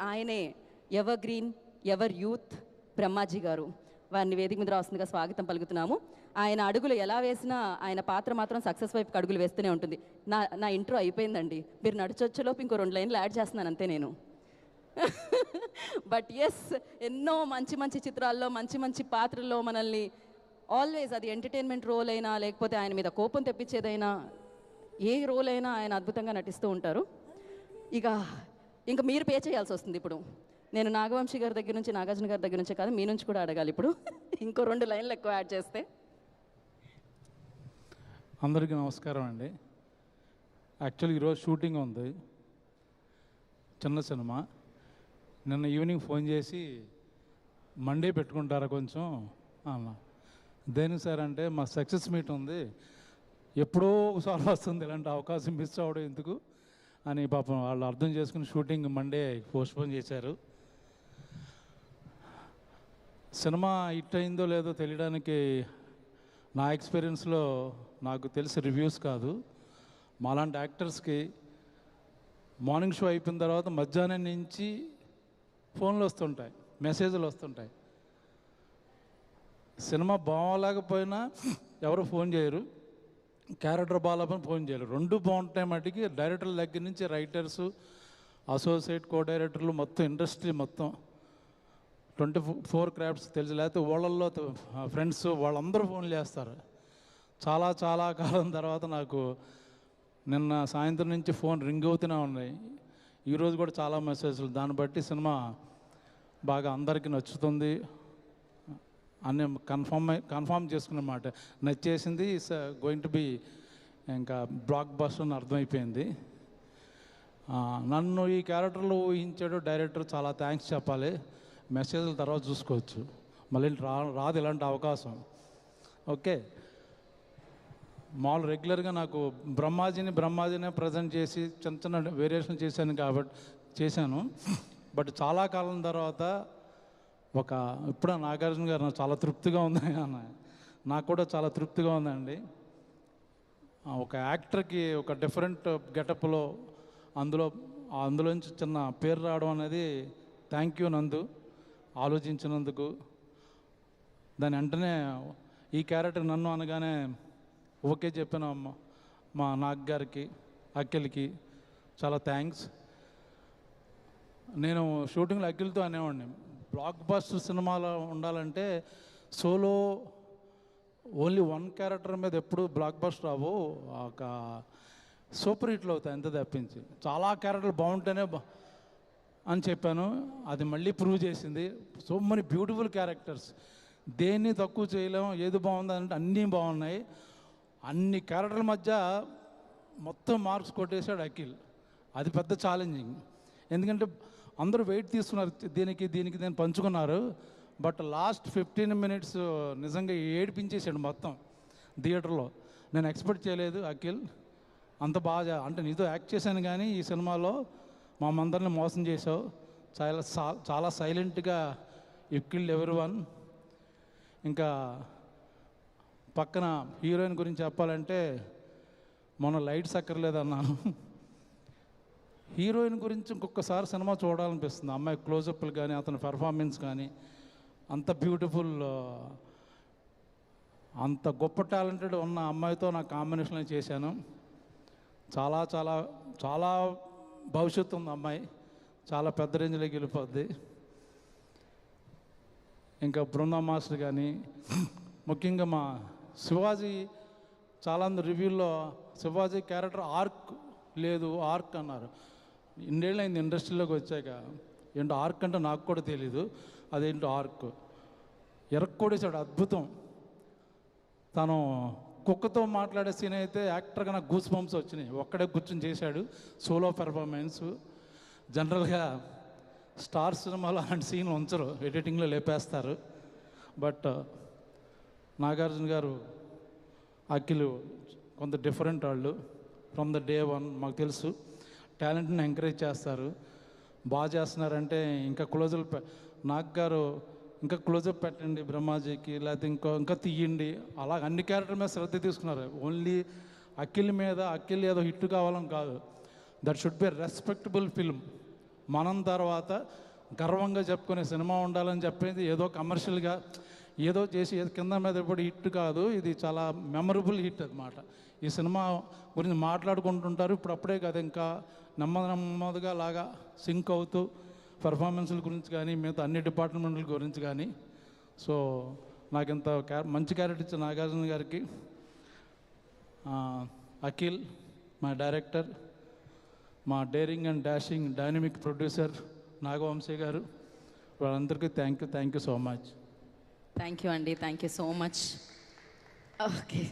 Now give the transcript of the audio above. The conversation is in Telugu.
ఆయనే ever green ever youth Brahmaji గారు. వారిని వేదిక మీద రాస్తుందిగా స్వాగతం పలుకుతున్నాము. ఆయన అడుగులు ఎలా వేసినా ఆయన పాత్ర మాత్రం సక్సెస్ వైపుకి అడుగులు వేస్తూనే ఉంటుంది. నా ఇంట్రో అయిపోయిందండి, మీరు నడిచొచ్చేలోపు ఇంకో 2 లైన్లు యాడ్ చేస్తున్నాను అంతే నేను. బట్ ఎస్, ఎన్నో మంచి మంచి చిత్రాల్లో మంచి మంచి పాత్రల్లో మనల్ని ఆల్వేస్, అది ఎంటర్టైన్మెంట్ రోల్ అయినా లేకపోతే ఆయన మీద కోపం తెప్పించేదైనా ఏ రోల్ అయినా ఆయన అద్భుతంగా నటిస్తూ ఉంటారు. ఇంకా మీరు పే చేయాల్సి వస్తుంది ఇప్పుడు. నేను నాగవంశీ గారి దగ్గర నుంచి, నాగార్జున గారి దగ్గర నుంచే కాదు, మీ నుంచి కూడా అడగాలి ఇప్పుడు. ఇంకో 2 లైన్లు ఎక్కువ యాడ్ చేస్తే. అందరికీ నమస్కారం అండి. యాక్చువల్లీ ఈరోజు షూటింగ్ ఉంది, చిన్న సినిమా. నిన్న ఈవినింగ్ ఫోన్ చేసి మండే పెట్టుకుంటారా కొంచెం అన్న. దేనికి సార్ అంటే మా సక్సెస్ మీట్ ఉంది, ఎప్పుడో ఒకసారి వస్తుంది, ఇలాంటి అవకాశం మిస్ అవ్వడం ఎందుకు అని పాపం వాళ్ళు అర్థం చేసుకుని షూటింగ్ మండే పోస్ట్పోన్ చేశారు. సినిమా హిట్ అయిందో లేదో తెలియడానికి నా ఎక్స్పీరియన్స్లో నాకు తెలిసి రివ్యూస్ కాదు, మాలాంటి యాక్టర్స్కి మార్నింగ్ షో అయిపోయిన తర్వాత మధ్యాహ్నం నుంచి ఫోన్లు వస్తుంటాయి, మెసేజ్లు వస్తుంటాయి. సినిమా బాగోలేకపోయినా ఎవరు ఫోన్ చేయరు, క్యారెక్టర్ బాగాలేకపోయినా ఫోన్ చేయరు. 2 బాగుంటాయి మటుకి. డైరెక్టర్ల దగ్గర నుంచి రైటర్సు, అసోసియేట్ కో డైరెక్టర్లు, మొత్తం ఇండస్ట్రీ మొత్తం 24 క్రాఫ్ట్స్ తెలుసు, లేకపోతే వాళ్ళల్లో ఫ్రెండ్స్ వాళ్ళందరూ ఫోన్లు చేస్తారు. చాలా చాలా కాలం తర్వాత నాకు నిన్న సాయంత్రం నుంచి ఫోన్ రింగ్ అవుతూనే ఉన్నాయి. ఈరోజు కూడా చాలా మెసేజ్లు. దాన్ని బట్టి సినిమా బాగా అందరికీ నచ్చుతుంది అని కన్ఫామ్ చేసుకున్నమాట. నచ్చేసింది, ఇట్స్ గోయింగ్ టు బి ఇంకా బ్లాక్ బస్టర్ అని అర్థమైపోయింది. నన్ను ఈ క్యారెక్టర్లో ఊహించాడు డైరెక్టర్, చాలా థ్యాంక్స్ చెప్పాలి. మెసేజ్ల తర్వాత చూసుకోవచ్చు, మళ్ళీ రాదు ఇలాంటి అవకాశం. ఓకే, మామూలు రెగ్యులర్గా నాకు బ్రహ్మాజీనే ప్రజెంట్ చేసి చిన్న చిన్న వేరియేషన్ చేశాను. బట్ చాలా కాలం తర్వాత ఇప్పుడు నాగార్జున గారు నాకు చాలా తృప్తిగా ఉంది అన్న, నాకు కూడా చాలా తృప్తిగా ఉందండి. ఒక యాక్టర్కి ఒక డిఫరెంట్ గెటప్లో అందులోంచి చిన్న పేరు రావడం అనేది థ్యాంక్ యూ నందు, ఆలోచించినందుకు. దాని వెంటనే ఈ క్యారెక్టర్ నన్ను అనగానే ఓకే చెప్పిన మా నాగ్ గారికి, అఖిల్కి చాలా థ్యాంక్స్. నేను షూటింగ్లో అఖిల్తో అనేవాడిని, బ్లాక్ బస్టర్ సినిమాలో ఉండాలంటే సోలో ఓన్లీ 1 క్యారెక్టర్ మీద ఎప్పుడు బ్లాక్ బస్టర్ రావు, ఒక సూపర్ హిట్లు అవుతాయి అంతే తప్పించి. చాలా క్యారెక్టర్లు బాగుంటేనే అని చెప్పాను, అది మళ్ళీ ప్రూవ్ చేసింది. సో మెనీ బ్యూటిఫుల్ క్యారెక్టర్స్, దేన్ని తక్కువ చేయలేము. ఏది బాగుందంటే అన్నీ బాగున్నాయి. అన్ని క్యారెక్టర్ల మధ్య మొత్తం మార్క్స్ కొట్టేశాడు అఖిల్. అది పెద్ద ఛాలెంజింగ్, ఎందుకంటే అందరూ వెయిట్ తీసుకున్నారు, దీనికి పంచుకున్నారు. బట్ లాస్ట్ 15 minutes నిజంగా ఏడిపించేసాడు మొత్తం థియేటర్లో. నేను ఎక్స్పెక్ట్ చేయలేదు అఖిల్ అంత బాగా, అంటే నీతో యాక్ట్ చేశాను కానీ ఈ సినిమాలో మా అందరిని మోసం చేసావు. చాలా సైలెంట్గా యు కిల్డ్ ఎవ్రీవన్. ఇంకా పక్కన హీరోయిన్ గురించి చెప్పాలంటే మొన్న లైట్స్ అక్కర్లేదన్నాను. హీరోయిన్ గురించి ఇంకొకసారి సినిమా చూడాలనిపిస్తుంది. అమ్మాయి క్లోజప్లు కానీ అతని పెర్ఫార్మెన్స్ కానీ అంత బ్యూటిఫుల్, అంత గొప్ప టాలెంటెడ్ ఉన్న అమ్మాయితో నా కాంబినేషన్లో చేశాను. చాలా చాలా చాలా భవిష్యత్తు ఉంది అమ్మాయి, చాలా పెద్ద రేంజ్లోకి వెళ్ళిపోద్ది. ఇంకా బృందా మాస్టర్ కానీ, ముఖ్యంగా మా శివాజీ, చాలామంది రివ్యూల్లో శివాజీ క్యారెక్టర్ ఆర్క్ అన్నారు. ఇన్నేళ్ళైంది ఇండస్ట్రీలోకి వచ్చాక, ఏంటో ఆర్క్ అంటే నాకు కూడా తెలీదు, అదేంటో ఆర్క్ ఎరక్కొడేశాడు, అద్భుతం. తను కుక్కతో మాట్లాడే సీన్ అయితే యాక్టర్గా నాకు గూస్ బంప్స్ వచ్చినాయి. ఒక్కడే కూర్చొని చేశాడు సోలో పెర్ఫార్మెన్స్. జనరల్గా స్టార్ సినిమాలో అలాంటి సీన్లు ఉంచరు, ఎడిటింగ్లో లేపేస్తారు. బట్ నాగార్జున గారు, అఖిల్ కొంత డిఫరెంట్ వాళ్ళు. ఫ్రమ్ ద డే 1 మాకు తెలుసు, టాలెంట్ని ఎంకరేజ్ చేస్తారు, బాగా చేస్తున్నారంటే ఇంకా నాగ్ గారు ఇంకా క్లోజప్ పెట్టండి బ్రహ్మాజీకి, లేకపోతే ఇంకా తీయండి, అలా అన్ని క్యారెక్టర్ మీద శ్రద్ధ తీసుకున్నారు. ఓన్లీ అఖిల్ ఏదో హిట్ కావాలని కాదు, that should be respectable film. మనం తర్వాత గర్వంగా చెప్పుకునే సినిమా ఉండాలని చెప్పేది ఏదో కమర్షియల్గా ఏదో చేసి ఏదో కింద మీద ఇప్పుడు హిట్ కాదు, ఇది చాలా మెమరబుల్ హిట్ అన్నమాట. ఈ సినిమా గురించి మాట్లాడుకుంటుంటారు ఇప్పుడు, అప్పుడే కదా ఇంకా నెమ్మదిగా లాగా సింక్ అవుతూ పర్ఫార్మెన్స్ల గురించి కానీ మిగతా అన్ని డిపార్ట్మెంట్ల గురించి కానీ. సో నాకు ఇంత మంచి క్యారెక్టర్ ఇచ్చిన నాగార్జున గారికి, అఖిల్ మా డైరెక్టర్, మా daring and dashing dynamic producer Nagavamsi garu, వాళ్ళందరికీ thank you so much. Thank you అండి, thank you so much. Okay.